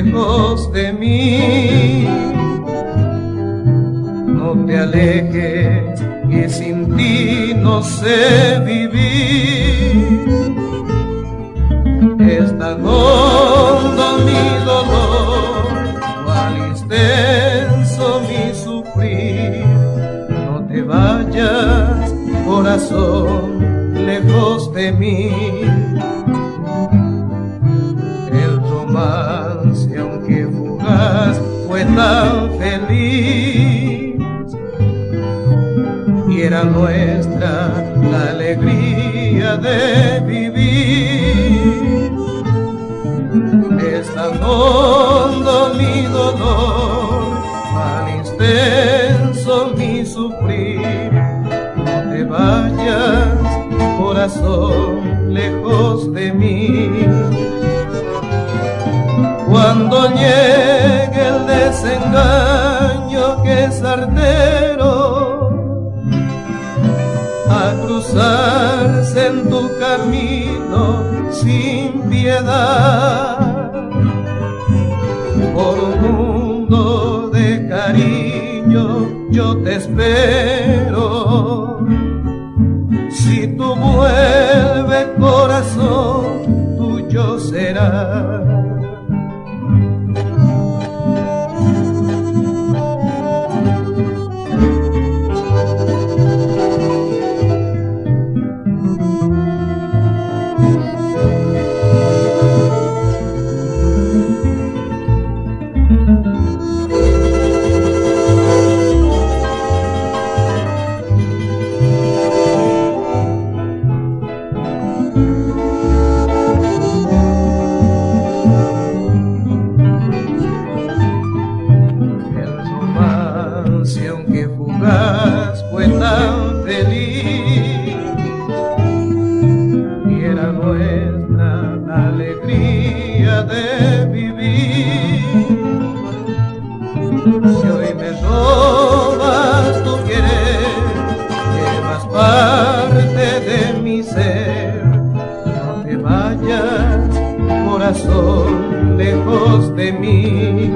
lejos de mí. No te alejes, que sin ti no sé vivir. Es tan hondo mi dolor, cual extenso mi sufrir. No te vayas, corazón, lejos de mí. El romance, aunque fugaz, fue tan feliz, y era nuestra la alegría de vivir. Es tan hondo mi dolor, tan extenso mi sufrir. No te vayas, corazón, lejos de mí. Cuando llegue el desengaño que es certero a cruzarse en tu camino sin piedad, por un mundo de cariño yo te espero. Si tú vuelves, corazón, tuyo será. Aunque fugaz fue tan feliz, y era nuestra la alegría de vivir. Si hoy me robas tu querer, llevas parte de mi ser. No te vayas, corazón, lejos de mí.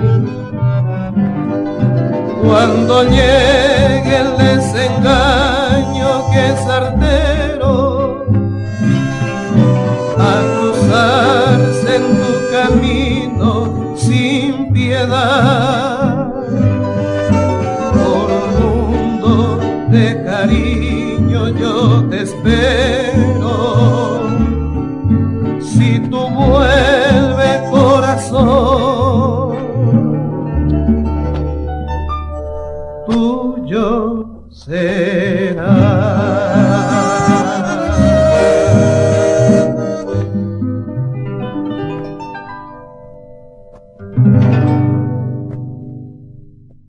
Cuando llegue el desengaño que es certero a cruzarse en tu camino sin piedad, por un mundo de cariño yo te espero. Si tú vuelves, corazón, tuyo será.